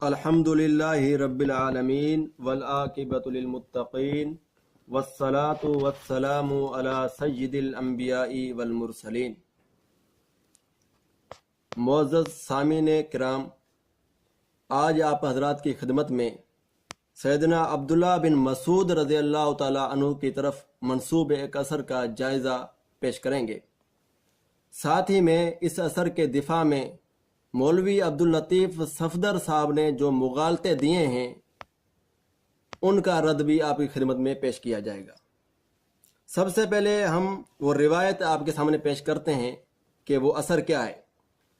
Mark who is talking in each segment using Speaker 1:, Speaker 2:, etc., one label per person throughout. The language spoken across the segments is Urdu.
Speaker 1: الحمدللہ رب العالمین والعاقبۃ للمتقین والصلاة والسلام علی سید الانبیاء والمرسلین۔ معزز سامعین کرام، آج آپ حضرات کی خدمت میں سیدنا عبداللہ بن مسعود رضی اللہ تعالی عنہ کی طرف منسوب ایک اثر کا جائزہ پیش کریں گے۔ ساتھ ہی میں اس اثر کے دفاع میں مولوی عبداللطیف صفدر صاحب نے جو مغالطے دیے ہیں ان کا رد بھی آپ کی خدمت میں پیش کیا جائے گا۔ سب سے پہلے ہم وہ روایت آپ کے سامنے پیش کرتے ہیں کہ وہ اثر کیا ہے۔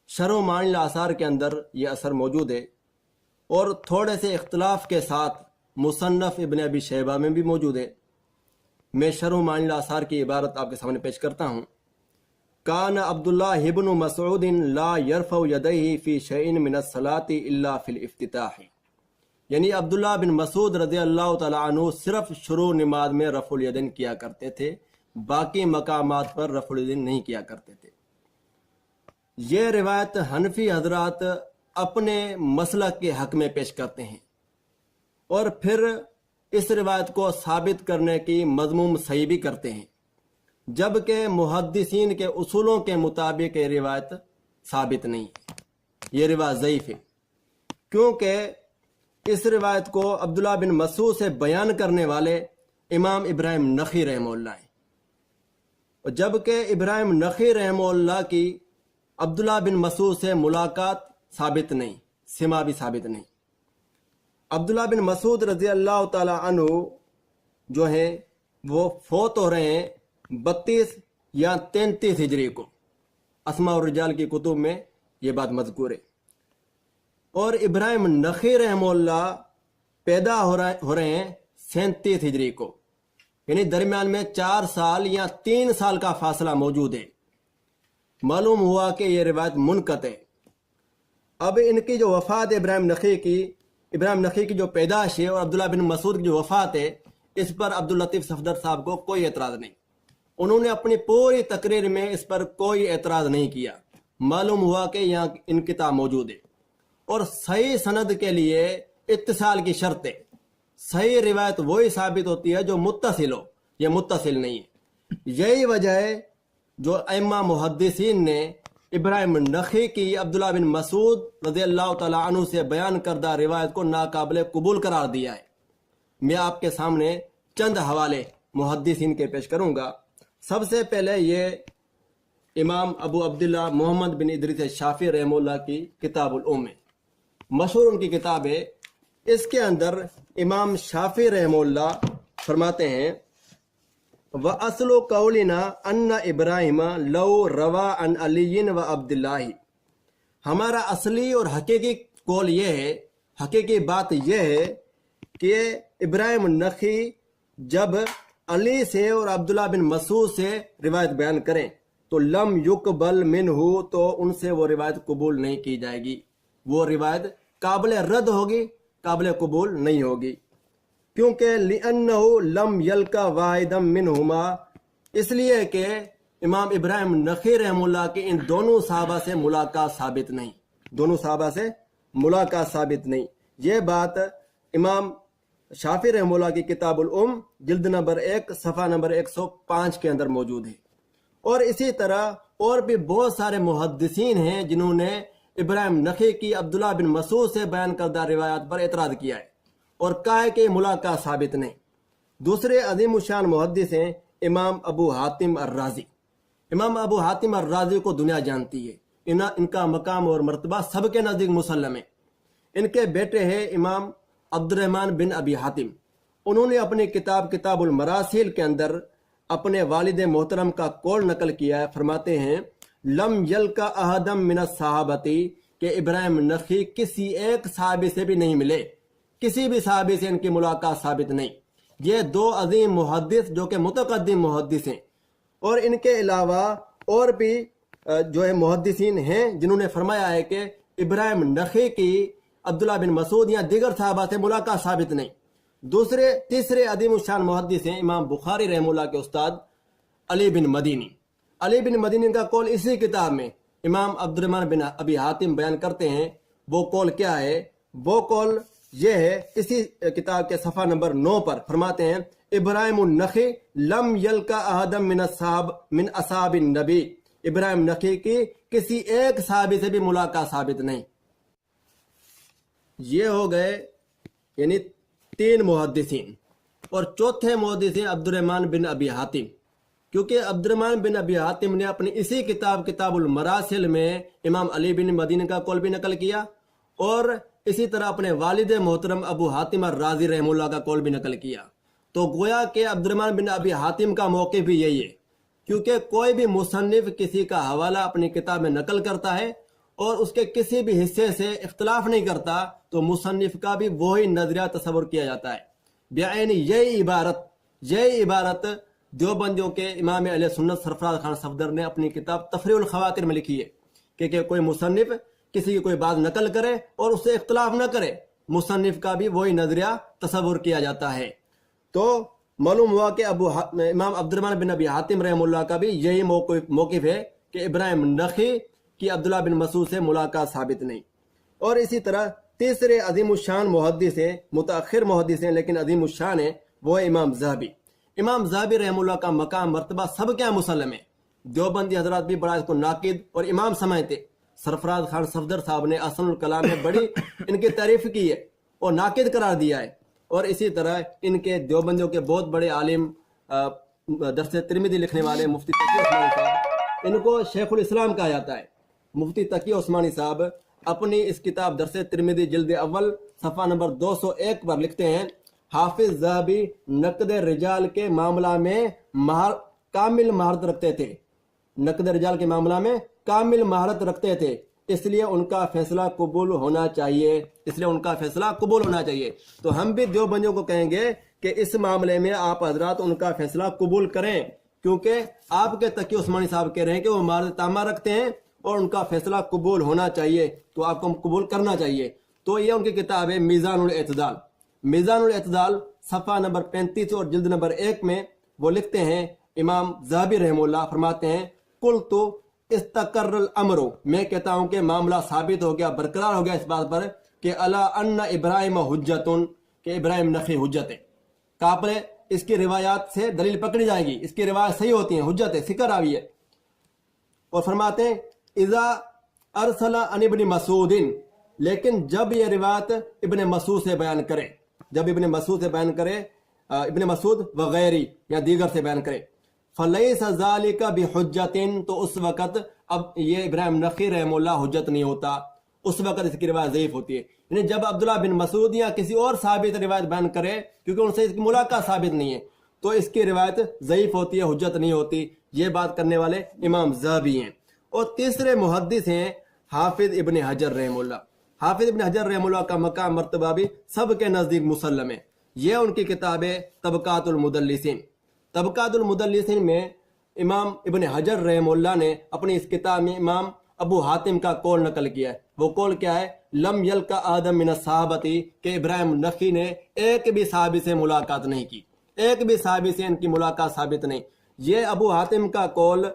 Speaker 1: شرح و معانی الاثار کے اندر یہ اثر موجود ہے اور تھوڑے سے اختلاف کے ساتھ مصنف ابن ابی شیبہ میں بھی موجود ہے۔ میں شرح و معانی الاثار کی عبارت آپ کے سامنے پیش کرتا ہوں۔ کان عبداللہ ابن مسعود لا یرفع یدیہ فی شیء من الصلاۃ الا فی الافتتاح، یعنی عبداللہ بن مسعود رضی اللہ تعالی عنہ صرف شروع نماز میں رفع الیدین کیا کرتے تھے، باقی مقامات پر رفع الیدین نہیں کیا کرتے تھے۔ یہ روایت حنفی حضرات اپنے مسلک کے حق میں پیش کرتے ہیں اور پھر اس روایت کو ثابت کرنے کی مذموم صحیح بھی کرتے ہیں، جبکہ محدثین کے اصولوں کے مطابق یہ روایت ثابت نہیں ہے، یہ روایت ضعیف ہے، کیونکہ اس روایت کو عبداللہ بن مسعود سے بیان کرنے والے امام ابراہیم نخعی رحمہ اللہ ہیں، جبکہ ابراہیم نخعی رحمہ اللہ کی عبداللہ بن مسعود سے ملاقات ثابت نہیں، سماع بھی ثابت نہیں۔ عبداللہ بن مسعود رضی اللہ تعالی عنہ جو ہیں وہ فوت ہو رہے ہیں 32 یا 33 ہجری کو، اسماء الرجال کی کتب میں یہ بات مذکور ہے، اور ابراہیم نخعی رحمہ اللہ پیدا ہو رہے ہیں 37 ہجری کو، یعنی درمیان میں 4 سال یا 3 سال کا فاصلہ موجود ہے۔ معلوم ہوا کہ یہ روایت منقطع ہے۔ اب ان کی جو وفات ہے ابراہیم نخعی کی جو پیدائش ہے اور عبداللہ بن مسعود کی جو وفات ہے، اس پر عبداللطیف صفدر صاحب کو کوئی اعتراض نہیں، انہوں نے اپنی پوری تقریر میں اس پر کوئی اعتراض نہیں کیا۔ معلوم ہوا کہ یہاں ان کتاب موجود ہے، اور صحیح سند کے لیے اتصال کی شرط ہے۔ صحیح روایت وہی ثابت ہوتی ہے جو متصل ہو، یہ متصل نہیں ہے۔ یہی وجہ ہے جو ائمہ محدثین نے ابراہیم نخعی کی عبداللہ بن مسعود رضی اللہ تعالیٰ عنہ سے بیان کردہ روایت کو ناقابل قبول قرار دیا ہے۔ میں آپ کے سامنے چند حوالے محدثین کے پیش کروں گا۔ سب سے پہلے یہ امام ابو عبداللہ محمد بن ادریس شافعی رحمہ اللہ کی کتاب الام ہے، مشہور ان کی کتاب ہے۔ اس کے اندر امام شافعی رحمہ اللہ فرماتے ہیں وَأَصْلُ قَوْلِنَا أَنَّ إِبْرَاهِيمَ لَوْ رَوَى عَنْ عَلِيٍّ وَعَبْدِ اللَّهِ، ہمارا اصلی اور حقیقی قول یہ ہے، حقیقی بات یہ ہے کہ ابراہیم نخعی جب علی سے اور عبداللہ بن مسعود سے روایت بیان کریں تو لم یقبل منہ، تو ان سے وہ روایت قبول نہیں کی جائے گی، وہ روایت قابل رد ہوگی، قابل قبول نہیں ہوگی، کیونکہ لِأَنَّهُ لَمْ يَلْقَ وَاحِدًا مِّنْهُمَا، اس لیے کہ امام ابراہیم نخعی رحمہ اللہ کے ان دونوں صحابہ سے ملاقات ثابت نہیں، دونوں صحابہ سے ملاقات ثابت نہیں۔ یہ بات امام شافعی رحمہ اللہ کی کتاب الام جلد نمبر 1 صفحہ نمبر 105 کے اندر موجود ہے۔ اور اسی طرح اور بھی بہت سارے محدثین ہیں جنہوں نے ابراہیم نخعی کی عبداللہ بن مسعود سے بیان کردہ روایات پر اعتراض کیا ہے اور کہا ہے کہ ملاقات ثابت نہیں۔ دوسرے عظیم الشان محدث ہیں امام ابو حاتم الرازی۔ امام ابو حاتم الرازی کو دنیا جانتی ہے، ان کا مقام اور مرتبہ سب کے نزدیک مسلم ہے۔ ان کے بیٹے ہیں امام عبد الرحمن بن ابی حاتم، انہوں نے اپنی کتاب المراسیل کے اندر اپنے والد محترم کا قول نقل کیا ہے۔ فرماتے ہیں لم یلقا احدم من الصحابتی، کہ ابراہیم نخعی کسی ایک صحابی سے بھی نہیں ملے، کسی بھی صحابی سے ان کی ملاقات ثابت نہیں۔ یہ دو عظیم محدث جو کہ متقدم محدث ہیں، اور ان کے علاوہ اور بھی جو ہے محدثین ہیں جنہوں نے فرمایا ہے کہ ابراہیم نخعی کی عبداللہ بن مسعود یا دیگر صحابہ سے ملاقات ثابت نہیں۔ تیسرے عظیم الشان محدث ہیں امام بخاری رحمہ اللہ کے استاد علی بن مدینی۔ علی بن مدینی کا قول اسی کتاب میں امام عبد الرحمن بن ابی حاتم بیان کرتے ہیں۔ وہ قول کیا ہے؟ وہ قول یہ ہے، اسی کتاب کے صفحہ نمبر 9 پر فرماتے ہیں ابراہیم النخی لم یلقا احدم من اصحاب النبی، ابراہیم نخی کی کسی ایک صحابی سے بھی ملاقات ثابت نہیں۔ یہ ہو گئے یعنی 3 محدثین، اور چوتھے محدثین عبد الرحمن بن ابی حاتم، کیونکہ عبد الرحمن بن ابی حاتم نے اپنی اسی کتاب المراسل میں امام علی بن مدینی کا قول بھی نقل کیا، اور اسی طرح اپنے والد محترم ابو حاتم الرازی رحمہ اللہ کا قول بھی نقل کیا۔ تو گویا کہ عبد الرحمن بن ابی حاتم کا موقف بھی یہی ہے، کیونکہ کوئی بھی مصنف کسی کا حوالہ اپنی کتاب میں نقل کرتا ہے اور اس کے کسی بھی حصے سے اختلاف نہیں کرتا، تو مصنف کا بھی وہی نظریہ تصور کیا جاتا ہے۔ بعین یہی عبارت دیوبندیوں کے امام اہل سنت سرفراز خان صفدر نے اپنی کتاب تفریح الخواطر میں لکھی ہے کہ کوئی مصنف کسی کی کوئی بات نقل کرے اور اس سے اختلاف نہ کرے، مصنف کا بھی وہی نظریہ تصور کیا جاتا ہے۔ تو معلوم ہوا کہ امام عبد الرحمن بن ابی حاتم رحمہ اللہ کا بھی یہی موقف ہے کہ ابراہیم نخی کی عبداللہ بن مسعود سے ملاقات ثابت نہیں۔ اور اسی طرح تیسرے عظیم الشان محدث ہیں، متأخر محدث ہیں لیکن عظیم الشان ہیں، وہ امام ذہبی۔ امام ذہبی رحمہ اللہ کا مقام مرتبہ سب کیا مسلم ہے، دیوبندی حضرات بھی بڑا اس کو ناقد اور امام سمجھتے۔ سرفراز خان صفدر صاحب نے احسن الکلام میں بڑی ان کی تعریف کی ہے اور ناقد قرار دیا ہے، اور اسی طرح ان کے دیوبندیوں کے بہت بڑے عالم درس ترمذی لکھنے والے مفتی تقی عثمانی صاحب، ان کو شیخ الاسلام کہا جاتا ہے۔ مفتی تقی عثمانی صاحب اپنی اس کتاب درس ترمذی جلد اول صفحہ نمبر 201 پر لکھتے ہیں حافظ ذہبی نقد رجال کے معاملہ میں کامل مہارت رکھتے تھے، نقد رجال کے معاملہ میں کامل مہارت رکھتے تھے، اس لیے ان کا فیصلہ قبول ہونا چاہیے۔ تو ہم بھی دیوبندیوں کو کہیں گے کہ اس معاملے میں آپ حضرات ان کا فیصلہ قبول کریں، کیونکہ آپ کے تقی عثمانی صاحب کہہ رہے ہیں کہ وہ مہارت تامہ رکھتے ہیں اور ان کا فیصلہ قبول ہونا چاہیے، تو آپ کو قبول کرنا چاہیے۔ تو یہ ان کی کتاب ہے میزان الاعتدال۔ میزان الاعتدال صفحہ نمبر 35 اور جلد نمبر 1 میں وہ لکھتے ہیں، امام ذہبی رحمہ اللہ فرماتے ہیں قلت استقر الامر، میں کہتا ہوں کہ معاملہ ثابت ہو گیا، برقرار ہو گیا اس بات پر کہ الا ان ابراہیم حجتن، کہ ابراہیم نخی حجت ہے۔ کہاں پر اس کی روایات سے دلیل پکڑی جائے گی، اس کی روایت صحیح ہوتی ہیں، حجت ہے، ثقہ راوی ہے۔ اور فرماتے ہیں اذا ارسل عن ابن مسعود، لیکن جب یہ روایت ابن مسعود سے بیان کرے، ابن مسعود وغیری یا دیگر سے بیان کرے، فلیس ذالک بحجت، تو اس وقت اب یہ ابراہیم نخی رحمہ اللہ حجت نہیں ہوتا، اس وقت اس کی روایت ضعیف ہوتی ہے۔ یعنی جب عبداللہ بن مسعود یا کسی اور صحابی سے روایت بیان کرے، کیونکہ ان سے اس کی ملاقات ثابت نہیں ہے، تو اس کی روایت ضعیف ہوتی ہے، حجت نہیں ہوتی۔ یہ بات کرنے والے امام ذہبی ہیں۔ اور تیسرے محدث ہیں حافظ ابن حجر رحمہ اللہ۔ حافظ ابن حجر رحمہ اللہ کا مقام مرتبہ بھی سب کے نزدیک مسلم ہے۔ یہ ان کی کتاب ہے طبقات المدلسین۔ طبقات المدلسین میں امام ابن حجر رحمہ اللہ نے اپنی اس کتاب میں امام ابو حاتم کا قول نقل کیا ہے۔ وہ قول کیا ہے؟ لم یلقا آدم من الصحابتی، کہ ابراہیم نخی نے ایک بھی صحابی سے ملاقات نہیں کی، ایک بھی صحابی سے ان کی ملاقات ثابت نہیں۔ یہ ابو حاتم کا قول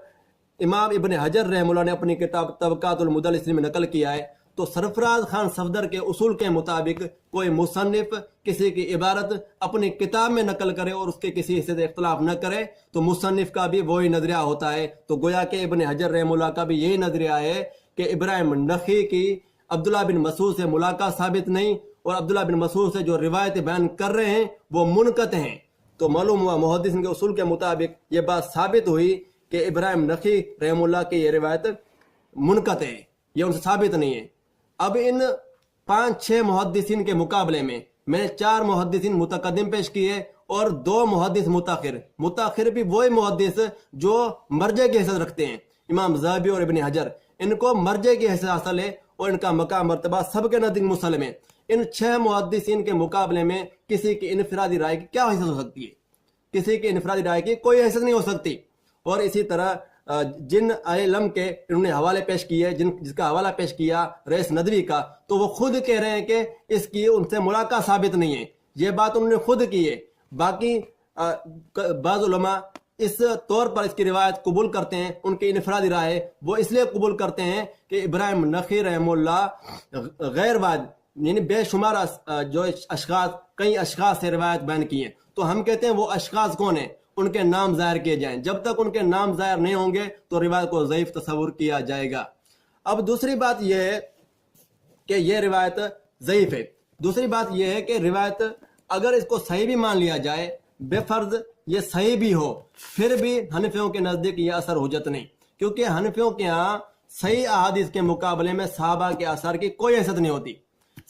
Speaker 1: امام ابن حجر رحمہ اللہ نے اپنی کتاب طبقات المدلسین میں نقل کیا ہے۔ تو سرفراز خان صفدر کے اصول کے مطابق کوئی مصنف کسی کی عبارت اپنی کتاب میں نقل کرے اور اس کے کسی حصے سے اختلاف نہ کرے تو مصنف کا بھی وہی نظریہ ہوتا ہے۔ تو گویا کہ ابن حجر رحمہ اللہ کا بھی یہی نظریہ ہے کہ ابراہیم نخی کی عبداللہ بن مسعود سے ملاقات ثابت نہیں، اور عبداللہ بن مسعود سے جو روایت بیان کر رہے ہیں وہ منقطع ہیں۔ تو معلوم ہوا محدثین کے اصول کے مطابق یہ بات ثابت ہوئی کہ ابراہیم نخی رحمہ اللہ کی یہ روایت منقطع ہے، یہ ان سے ثابت نہیں ہے۔ اب ان 5-6 محدثین کے مقابلے میں نے 4 محدثین متقدم پیش کیے اور 2 محدث متاخر بھی وہی محدث جو مرجع کی حیثیت رکھتے ہیں، امام ذہبی اور ابن حجر، ان کو مرجع کی حیثیت حاصل ہے اور ان کا مقام مرتبہ سب کے نزدیک مسلم ہے۔ ان 6 محدثین کے مقابلے میں کسی کی انفرادی رائے کی کیا حیثیت ہو سکتی ہے؟ کسی کی انفرادی رائے کی کوئی حیثیت نہیں ہو سکتی۔ اور اسی طرح جن علم کے انہوں نے حوالے پیش کیے، جس کا حوالہ پیش کیا رئیس ندوی کا، تو وہ خود کہہ رہے ہیں کہ اس کی ان سے ملاقات ثابت نہیں ہے، یہ بات انہوں نے خود کی ہے۔ باقی بعض علماء اس طور پر اس کی روایت قبول کرتے ہیں، ان کی انفرادی رائے وہ اس لیے قبول کرتے ہیں کہ ابراہیم نخی رحمہ اللہ غیر واحد یعنی بے شمار جو اشخاص کئی اشخاص سے روایت بیان کی ہیں، تو ہم کہتے ہیں وہ اشخاص کون ہیں، ان کے نام ظاہر کیے جائیں. جب تک ان کے نام ظاہر نہیں ہوں گے تو روایت کو ضعیف تصور کیا جائے گا. اب دوسری بات یہ ہے کہ یہ روایت ضعیف ہے. دوسری بات یہ ہے کہ روایت اگر اس کو صحیح بھی مان لیا جائے، بے فرض یہ صحیح بھی ہو، پھر بھی حنفیوں کے نزدیک یہ اثر حجت نہیں، کیونکہ حنفیوں کے ہاں صحیح احادیث کے مقابلے میں صحابہ کے اثر کی کوئی حیثیت نہیں ہوتی.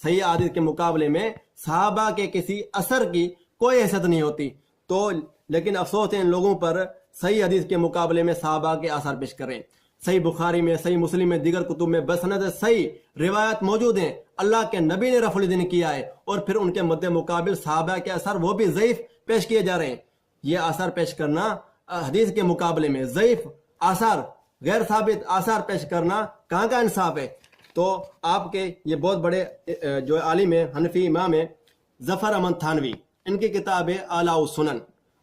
Speaker 1: صحیح احادیث کے مقابلے میں صحابہ کے کسی اثر کی کوئی حیثیت نہیں ہوتی. تو لیکن افسوس ہے ان لوگوں پر صحیح حدیث کے مقابلے میں صحابہ کے آثار پیش کریں. صحیح بخاری میں، صحیح مسلم میں، دیگر کتب میں بسند صحیح روایت موجود ہیں، اللہ کے نبی نے رفع الدین کیا ہے، اور پھر ان کے مد مقابل صحابہ کے اثر وہ بھی ضعیف پیش کیے جا رہے ہیں. یہ آثار پیش کرنا حدیث کے مقابلے میں ضعیف آثار، غیر ثابت آثار پیش کرنا کہاں کا انصاف ہے؟ تو آپ کے یہ بہت بڑے جو عالم ہے، حنفی امام ہے ظفر احمد تھانوی، ان کی کتاب ہے اعلیٰ السنن.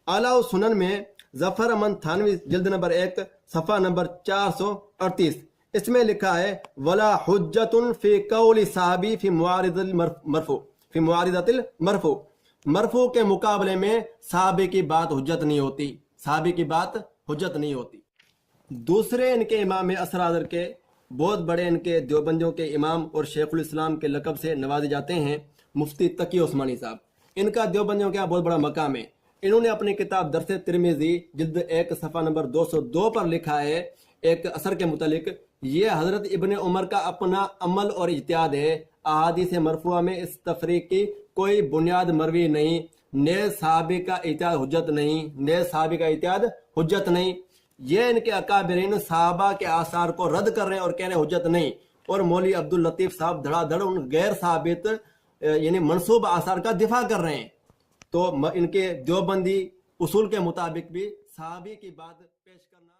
Speaker 1: اعلیٰ السنن میں ظفر احمد تھانوی جلد نمبر 1 صفحہ نمبر 438، اس میں لکھا ہے ولا حجت فی قول صحابی فی معارض المرفوع، فی معارضۃ المرفوع، مرفوع کے مقابلے میں صحابی کی بات حجت نہیں ہوتی، صحابی کی بات حجت نہیں ہوتی. دوسرے ان کے امام اثر حاضر کے بہت بڑے ان کے دیوبندیوں کے امام اور شیخ الاسلام کے لقب سے نوازے جاتے ہیں مفتی تقی عثمانی صاحب. ان کا دیوبندیوں کا بہت بڑا مقام ہے. انہوں نے اپنی کتاب درس ترمذی جلد 1 صفحہ نمبر 202 پر لکھا ہے ایک اثر کے متعلق، یہ حضرت ابن عمر کا اپنا عمل اور اجتہاد ہے، احادیث مرفوعہ میں اس تفریق کی کوئی بنیاد مروی نہیں، نیز صحابی کا اجتہاد حجت نہیں، نیز صحابی کا اجتہاد حجت نہیں. یہ ان کے اکابرین صحابہ کے آثار کو رد کر رہے ہیں اور کہہ رہے ہیں حجت نہیں، اور مولوی عبداللطیف صاحب دھڑا دھڑ ان غیر ثابت یعنی منسوب آثار کا دفاع کر رہے ہیں. تو ان کے دیوبندی اصول کے مطابق بھی صحابی کی بات پیش کرنا